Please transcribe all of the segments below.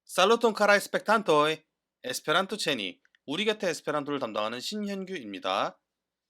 살루톤 카라 에스펙탄토이 에스페란토 체니 우리 곁에 에스페란토를 담당하는 신현규입니다.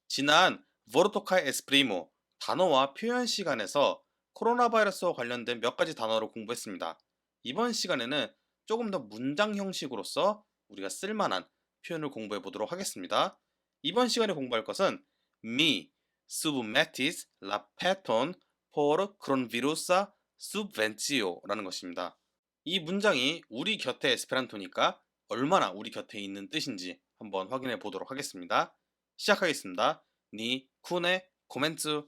지난 보르토카의 에스프리모 단어와 표현 시간에서 코로나 바이러스와 관련된 몇 가지 단어를 공부했습니다. 이번 시간에는 조금 더 문장 형식으로서 우리가 쓸만한 표현을 공부해 보도록 하겠습니다. 이번 시간에 공부할 것은 Mi submetis la peton por coronavirusa subventio라는 것입니다. 이 문장이 우리 곁에 에스페란토니까 얼마나 우리 곁에 있는 뜻인지 한번 확인해 보도록 하겠습니다. 시작하겠습니다. 니 쿤의 코멘츠.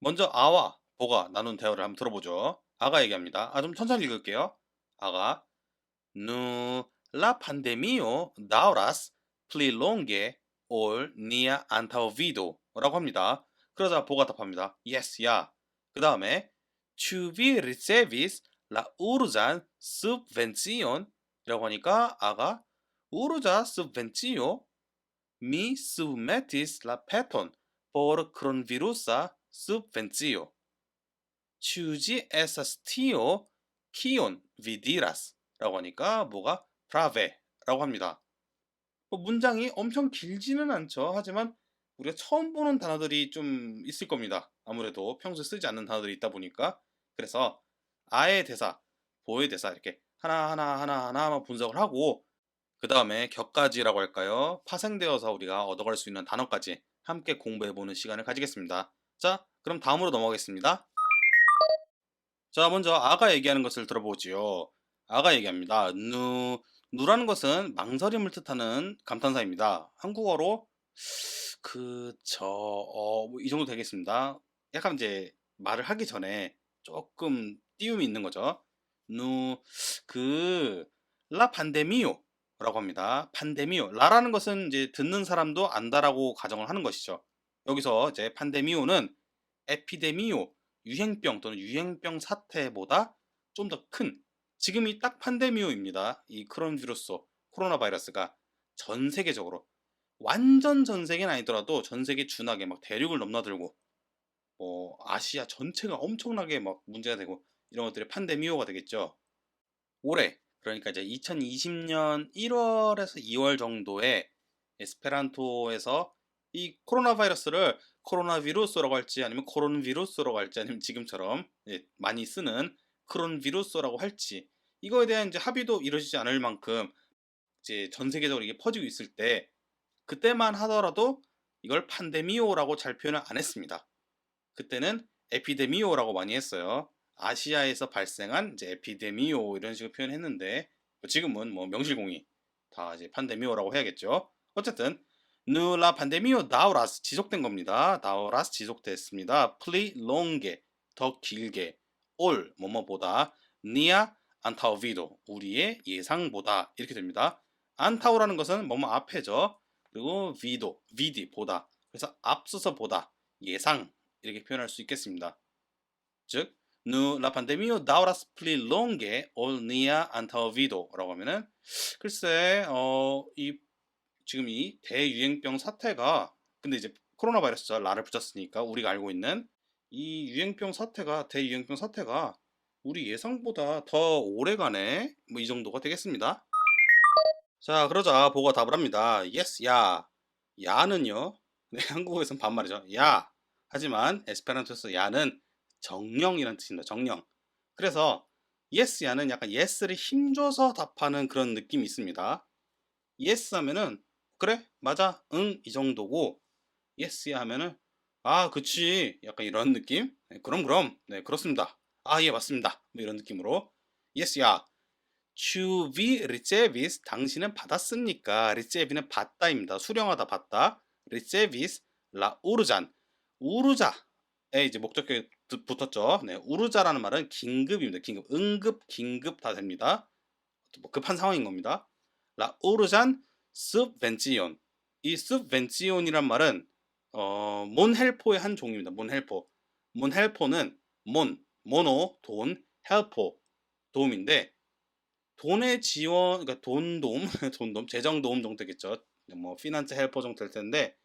먼저 아와 보가 나눈 대화를 한번 들어보죠. 아가 얘기합니다. 좀 천천히 읽을게요. 아가 Nu la pandemio dauras pli longe ol nia antaŭvido 라고 합니다. 그러자 보가 답합니다. Yes, 야. 그 다음에 Ĉu vi ricevis la urĝan subvencion? 이라고 하니까 아가 urĝa subvencio? Mi submetis la peton por coronavirusa subvencio. Ĉu ĝi estas tio kion vi diras? 라고 하니까 뭐가 brave 라고 합니다. 문장이 엄청 길지는 않죠. 하지만 우리가 처음 보는 단어들이 좀 있을 겁니다. 아무래도 평소에 쓰지 않는 단어들이 있다 보니까. 그래서 아의 대사, 보의 대사 이렇게 하나만 분석을 하고 그 다음에 격까지라고 할까요? 파생되어서 우리가 얻어갈 수 있는 단어까지 함께 공부해보는 시간을 가지겠습니다. 자, 그럼 다음으로 넘어가겠습니다. 자, 먼저 아가 얘기하는 것을 들어보지요. 아가 얘기합니다. 누라는 것은 망설임을 뜻하는 감탄사입니다. 한국어로 이 정도 되겠습니다. 약간 이제 말을 하기 전에 조금 띄움이 있는 거죠. 누, 라 판데미오 라고 합니다. 판데미오. 라라는 것은 이제 듣는 사람도 안다라고 가정을 하는 것이죠. 여기서 이제 판데미오는 에피데미오, 유행병 또는 유행병 사태보다 좀 더 큰, 지금이 딱 판데미오입니다. 이 크론 비루스, 코로나 바이러스가 전 세계적으로, 완전 전 세계는 아니더라도 전 세계 준하게 막 대륙을 넘나들고, 아시아 전체가 엄청나게 막 문제가 되고, 이런 것들이 판데미오가 되겠죠. 올해, 그러니까 이제 2020년 1월에서 2월 정도에 에스페란토에서 이 코로나 바이러스를 코로나 비루스라고 할지 아니면 코론 비루스라고 할지 아니면 지금처럼 많이 쓰는 크론 비루스라고 할지 이거에 대한 이제 합의도 이루어지지 않을 만큼 이제 전 세계적으로 이게 퍼지고 있을 때 그때만 하더라도 이걸 판데미오라고 잘 표현을 안 했습니다. 그때는 에피데미오라고 많이 했어요. 아시아에서 발생한 이제 에피데미오 이런 식으로 표현했는데 지금은 뭐 명실공히 다 이제 판데미오라고 해야겠죠. 어쨌든 누라 판데미오 다우라스 지속된 겁니다. 다우라스 지속됐습니다. 플리 롱게 더 길게 올 뭐뭐보다 니아 안타우비도 우리의 예상보다 이렇게 됩니다. 안타우라는 것은 뭐뭐 앞에죠. 그리고 비도 비디 보다 그래서 앞서서 보다 예상 이렇게 표현할 수 있겠습니다. 즉 la pandemia dauras pli longe ol nia antaŭvido라고 하면은 글쎄 지금 이 대유행병 사태가 근데 이제 코로나 바이러스죠. 라를 붙였으니까 우리가 알고 있는 이 대유행병 사태가 우리 예상보다 더 오래가네. 뭐 이 정도가 되겠습니다. 자, 그러자 보가 답을 합니다. Yes, 야. 야는요. 네, 한국어에서는 반말이죠. 야. 하지만 에스페란토에서 야는 정령이라는 뜻입니다. 정령. 그래서 yes, 야는 약간 yes를 힘줘서 답하는 그런 느낌이 있습니다. yes 하면은 그래, 맞아, 응 이 정도고 yes 야 하면은 그치 약간 이런 느낌. 네, 그럼 네 그렇습니다. 예 맞습니다. 뭐 이런 느낌으로 yes 야. Ĉu vi ricevis 당신은 받았습니까? ricevi는 받다입니다. 수령하다 받다. ricevis la urĝan 우르자에 이제 목적격이 붙었죠. 네, 우르자라는 말은 긴급입니다. 긴급, 응급, 긴급 다 됩니다. 뭐 급한 상황인 겁니다. la urĝan subvencion 이 subvention이란 말은 몬헬포의 한 종류입니다. 몬헬포. 몬헬포는 모노 돈, 헬포 도움인데 돈의 지원, 그러니까 돈 도움, 돈 도움, 재정 도움 정도 되겠죠. 뭐 피난스 헬퍼 정도 될 텐데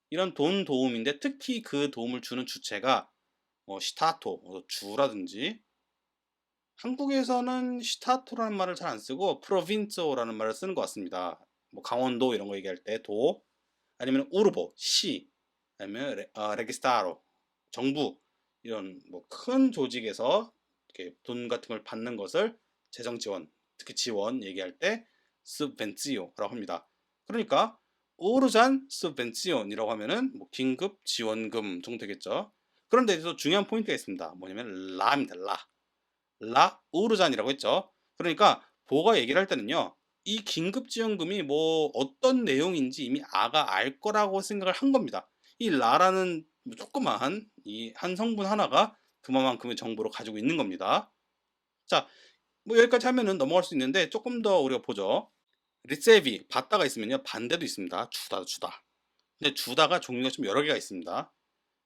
이런 돈 도움인데 특히 그 도움을 주는 주체가 뭐 시타토, 주라든지 한국에서는 시타토라는 말을 잘 안 쓰고 프로빈초라는 말을 쓰는 것 같습니다. 뭐 강원도 이런 거 얘기할 때 도, 아니면 우르보, 시, 아니면 레기스타로, 정부 이런 뭐 큰 조직에서 이렇게 돈 같은 걸 받는 것을 재정 지원, 특히 지원 얘기할 때 subvenció라고 합니다. 그러니까 오르잔 subvenció이라고 하면은 뭐 긴급 지원금 정도 되겠죠. 그런데 또 중요한 포인트가 있습니다. 뭐냐면 라입니다. 라 우르잔이라고 했죠. 그러니까 보가 얘기를 할 때는요. 이 긴급지원금이 뭐 어떤 내용인지 이미 아가 알 거라고 생각을 한 겁니다. 이 라라는 조그마한 이 한 성분 하나가 그만큼의 정보를 가지고 있는 겁니다. 자, 뭐 여기까지 하면은 넘어갈 수 있는데 조금 더 우리가 보죠. 리세비 받다가 있으면요. 반대도 있습니다. 주다. 근데 주다가 종류가 좀 여러 개가 있습니다.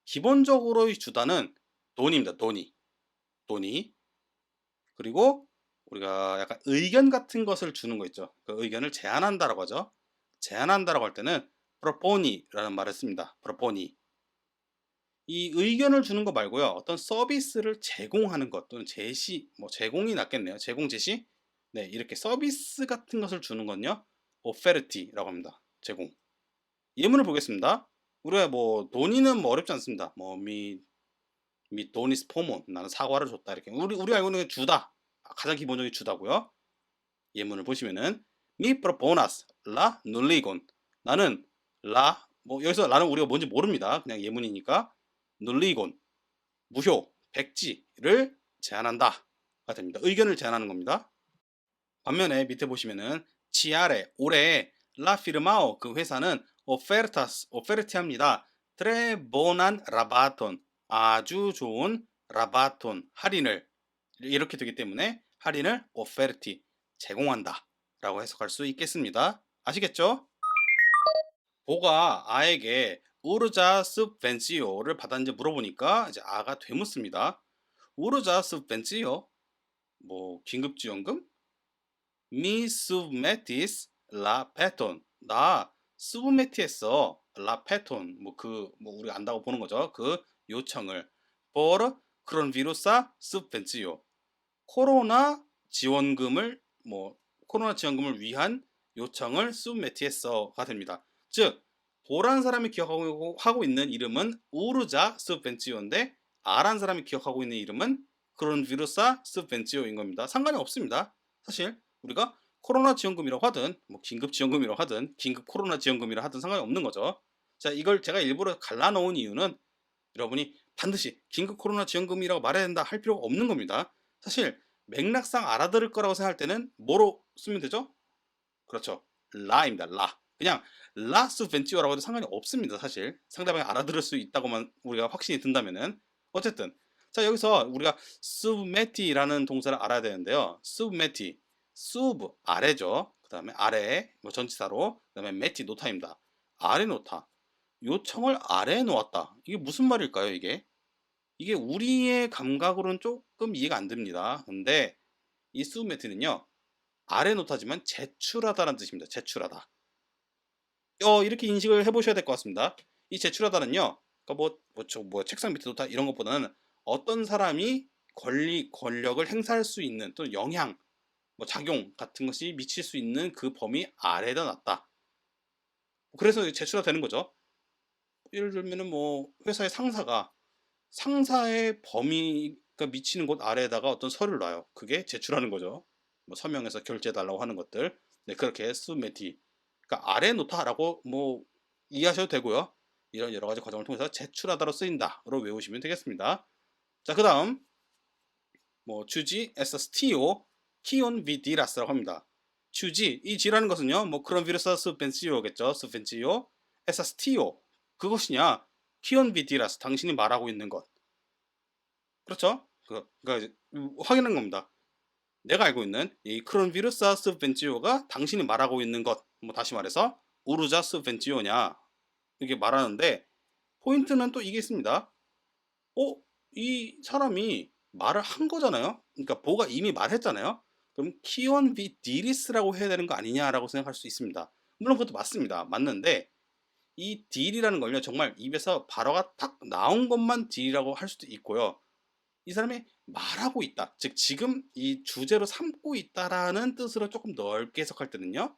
기본적으로 이 주다는 돈입니다. 돈이. 그리고 우리가 약간 의견 같은 것을 주는 거 있죠. 그 의견을 제안한다라고 하죠. 제안한다라고 할 때는 proponi라는 말을 씁니다. proponi. 이 의견을 주는 거 말고요. 어떤 서비스를 제공하는 것 또는 제시, 뭐 제공이 낫겠네요. 제공 제시. 네, 이렇게 서비스 같은 것을 주는 건요. offert라고 합니다. 제공. 예문을 보겠습니다. 우리가 뭐 돈이는 뭐 어렵지 않습니다. 뭐 미 도니스 포몬 나는 사과를 줬다 이렇게 우리 알고 있는 게 주다 가장 기본적인 주다고요. 예문을 보시면은 mi proponas la nulligon 나는 라 뭐 여기서 라는 우리가 뭔지 모릅니다. 그냥 예문이니까 nulligon 무효 백지를 제안한다가 됩니다. 의견을 제안하는 겁니다. 반면에 밑에 보시면은 치아레 올해 라 피르마오 그 회사는 오페르타스 오페르티합니다. 트레보난 라바톤 아주 좋은 라바톤 할인을 이렇게 되기 때문에 할인을 오페르티 제공한다 라고 해석할 수 있겠습니다. 아시겠죠? 보가 아에게 우르자 습벤시오를 받았는지 물어보니까 이제 아가 되묻습니다. 우르자 습벤시오 뭐 긴급지원금? Mi submetis la peton. 나 수브메티했어. 라 페톤. 뭐 우리가 안다고 보는 거죠. 그 요청을 por coronavirus subvencio. 코로나 지원금을 뭐 코로나 지원금을 위한 요청을 submet했어가 됩니다. 즉 보란 사람이 기억하고 하고 있는 이름은 우르자 subvencion인데 아란 사람이 기억하고 있는 이름은 coronavirus subvencion인 겁니다. 상관이 없습니다. 사실 우리가 코로나 지원금이라고 하든 뭐 긴급 지원금이라고 하든 긴급 코로나 지원금이라 하든 상관이 없는 거죠. 자, 이걸 제가 일부러 갈라놓은 이유는 여러분이 반드시 긴급 코로나 지원금이라고 말해야 된다 할 필요가 없는 겁니다. 사실 맥락상 알아들을 거라고 생각할 때는 뭐로 쓰면 되죠? 그렇죠. 라입니다. 라. 그냥 라 스벤티오라고 해도 상관이 없습니다. 사실 상대방이 알아들을 수 있다고만 우리가 확신이 든다면은 어쨌든 자 여기서 우리가 submet이라는 동사를 알아야 되는데요. submeti sub 아래죠. 그 다음에 아래 뭐 전치사로 그 다음에 메티 노타입니다. 아래 놓다 요청을 아래에 놓았다. 이게 무슨 말일까요? 이게 우리의 감각으로는 조금 이해가 안 됩니다. 근데 이 submet는요 아래 놓다지만 제출하다라는 뜻입니다. 제출하다. 이렇게 인식을 해보셔야 될 것 같습니다. 이 제출하다는요, 그러니까 책상 밑에 놓다 이런 것보다는 어떤 사람이 권력을 행사할 수 있는 또는 영향, 뭐 작용 같은 것이 미칠 수 있는 그 범위 아래에다 놨다. 그래서 제출하 되는 거죠. 예를 들면은 뭐 회사의 상사의 범위가 미치는 곳 아래에다가 어떤 서류를 놔요. 그게 제출하는 거죠. 뭐 서명해서 결제해달라고 하는 것들. 네, 그렇게 수메티. 그러니까 아래에 놓다라고 뭐 이해하셔도 되고요. 이런 여러 가지 과정을 통해서 제출하다로 쓰인다로 외우시면 되겠습니다. 자, 그 다음 뭐 주지 에서 스티오 키온 비디라스라고 합니다. 주지 이 지라는 것은요. 뭐 그런 비르사 스벤시오겠죠. 스벤시오 에서 스티오 그것이냐 키온 비디라스 당신이 말하고 있는 것. 그렇죠? 그러니까 확인한 겁니다. 내가 알고 있는 이 크론비루사 스벤지오가 당신이 말하고 있는 것, 뭐 다시 말해서 우르자 스벤지오냐 이렇게 말하는데 포인트는 또 이게 있습니다. 이 사람이 말을 한 거잖아요. 그러니까 보가 이미 말했잖아요. 그럼 키온 비 디리스라고 해야 되는 거 아니냐라고 생각할 수 있습니다. 물론 그것도 맞습니다. 맞는데 이 딜이라는 걸요, 정말 입에서 발어가 딱 나온 것만 딜이라고 할 수도 있고요. 이 사람이 말하고 있다, 즉 지금 이 주제로 삼고 있다라는 뜻으로 조금 넓게 해석할 때는요,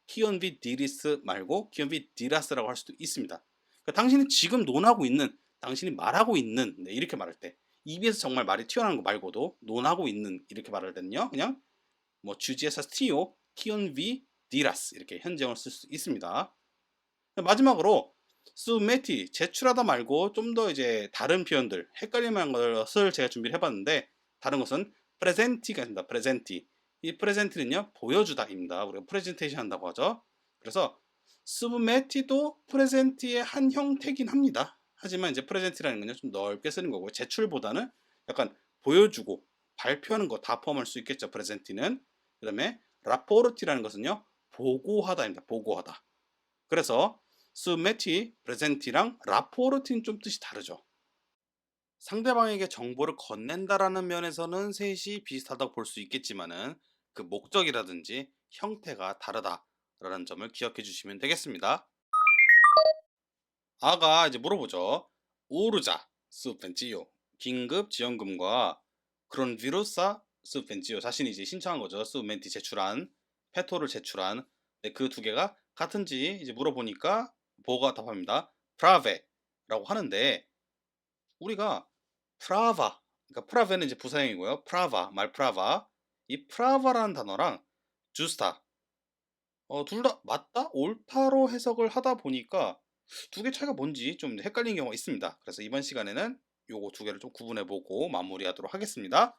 키온비 디리스 말고 키온비 디라스라고 할 수도 있습니다. 그러니까 당신이 지금 논하고 있는, 당신이 말하고 있는, 네, 이렇게 말할 때 입에서 정말 말이 튀어나오는 거 말고도 논하고 있는 이렇게 말할 때는요, 그냥 뭐 주지에서 스티오 키온비 디라스 이렇게 현재형을 쓸 수 있습니다. 마지막으로 수메티 제출하다 말고 좀 더 이제 다른 표현들, 헷갈릴 만한 것을 제가 준비를 해봤는데, 다른 것은 프레젠티가 있습니다. 프레젠티. 이 프레젠티는요, 보여주다입니다. 우리가 프레젠테이션 한다고 하죠. 그래서 수메티도 프레젠티의 한 형태긴 합니다. 하지만 이제 프레젠티라는 건요, 좀 넓게 쓰는 거고, 제출보다는 약간 보여주고 발표하는 거 다 포함할 수 있겠죠. 프레젠티는. 그 다음에 라포르티라는 것은요, 보고하다입니다. 보고하다. 그래서 수메티, 프레젠티랑 라포르티는 좀 뜻이 다르죠. 상대방에게 정보를 건넨다라는 면에서는 셋이 비슷하다고 볼 수 있겠지만은 그 목적이라든지 형태가 다르다라는 점을 기억해 주시면 되겠습니다. 아가 이제 물어보죠. 우르자 스펜지요, 긴급 지원금과 그런 비루사 스펜지요, 자신이 이제 신청한 거죠. 스멘티 제출한, 페토를 제출한. 네, 그 두 개가 같은지 이제 물어보니까 보고가 답합니다. 프라베라고 하는데, 우리가 프라바, 그러니까 프라베는 이제 부사형이고요. 프라바, 말 프라바. 이 프라바라는 단어랑 주스타, 둘 다 맞다, 옳다로 해석을 하다 보니까 두 개 차이가 뭔지 좀 헷갈리는 경우가 있습니다. 그래서 이번 시간에는 요거 두 개를 좀 구분해 보고 마무리하도록 하겠습니다.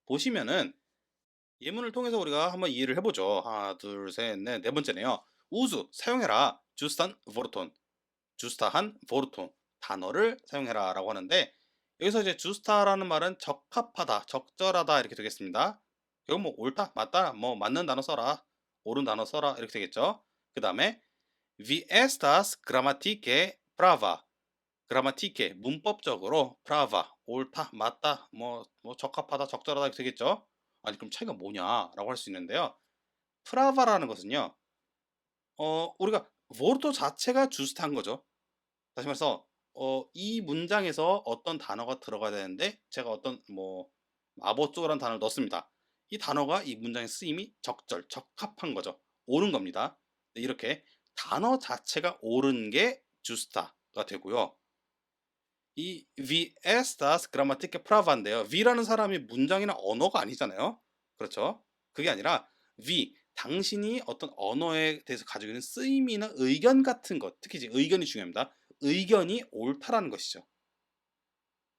보시면은 예문을 통해서 우리가 한번 이해를 해보죠. 하나, 둘, 셋, 넷, 네 번째네요. 우수 사용해라. 주스탄 보르톤, 주스타한 보르톤 단어를 사용해라 라고 하는데, 여기서 이제 주스타라는 말은 적합하다, 적절하다 이렇게 되겠습니다. 이건 뭐 옳다, 맞다, 뭐 맞는 단어 써라, 옳은 단어 써라 이렇게 되겠죠. 그 다음에 vi estas grammaticae prava, grammaticae 문법적으로 prava 옳다, 맞다, 뭐 적합하다, 적절하다 이렇게 되겠죠. 아니 그럼 차이가 뭐냐라고 할 수 있는데요. 프라바라는 것은요, 우리가 보르토 자체가 주스타인 거죠. 다시 말해서 이 문장에서 어떤 단어가 들어가야 되는데 제가 어떤 뭐 마보쪼라는 단어를 넣습니다. 이 단어가 이 문장의 쓰임이 적절, 적합한 거죠. 옳은 겁니다. 네, 이렇게 단어 자체가 옳은 게 주스타가 되고요. 이 vi estas grammaticae prava인데요. vi라는 사람이 문장이나 언어가 아니잖아요. 그렇죠? 그게 아니라 vi, 당신이 어떤 언어에 대해서 가지고 있는 쓰임이나 의견 같은 것, 특히 이제 의견이 중요합니다. 의견이 옳다라는 것이죠.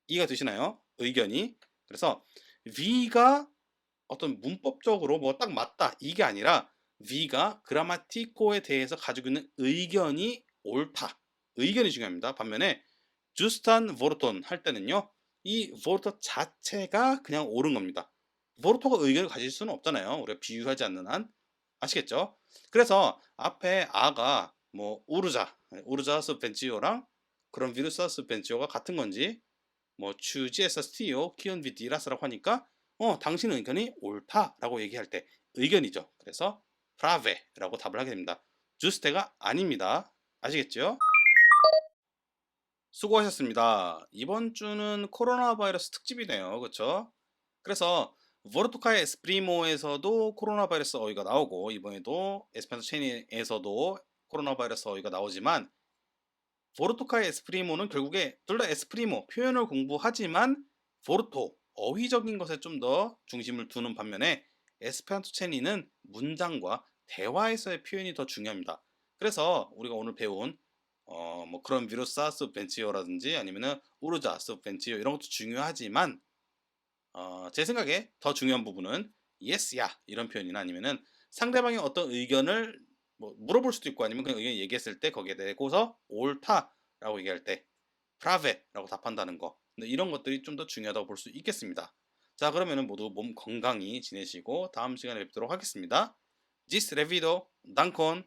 이해가 되시나요? 의견이. 그래서 vi가 어떤 문법적으로 뭐 딱 맞다 이게 아니라 vi가 그라마티코에 대해서 가지고 있는 의견이 옳다. 의견이 중요합니다. 반면에 주스탄 보르톤 할 때는요, 이 보르토 자체가 그냥 옳은 겁니다. 보르토가 의견을 가질 수는 없잖아요. 우리가 비유하지 않는 한. 아시겠죠? 그래서 앞에 아가 뭐 우르자 스펜지오랑 그런 비루사 스펜지오가 같은 건지, 뭐 추지에서 스티오 키온 비디라스라고 하니까 당신 의견이 옳다라고 얘기할 때 의견이죠. 그래서 프라베라고 답을 하게 됩니다. 주스테가 아닙니다. 아시겠죠? 수고하셨습니다. 이번 주는 코로나 바이러스 특집이네요. 그렇죠? 그래서 보르토카의 에스프리모에서도 코로나 바이러스 어휘가 나오고, 이번에도 에스펜서 체니에서도 코로나 바이러스 어휘가 나오지만, 보르토카의 에스프리모는 결국에 둘 다 에스프리모 표현을 공부하지만 보르토 어휘적인 것에 좀 더 중심을 두는 반면에, 에스페란토 체니는 문장과 대화에서의 표현이 더 중요합니다. 그래서 우리가 오늘 배운 뭐 그런 비루사 스벤치오라든지 아니면은 우르자 스벤치오 이런 것도 중요하지만, 제 생각에 더 중요한 부분은 yes야 이런 표현이나 아니면은 상대방의 어떤 의견을 뭐 물어볼 수도 있고, 아니면 그냥 의견 얘기했을 때 거기에 대고서 옳다라고 얘기할 때 프라베라고 답한다는 거, 근데 이런 것들이 좀 더 중요하다고 볼 수 있겠습니다. 자, 그러면은 모두 몸 건강히 지내시고 다음 시간에 뵙도록 하겠습니다. Gis revido, dankon.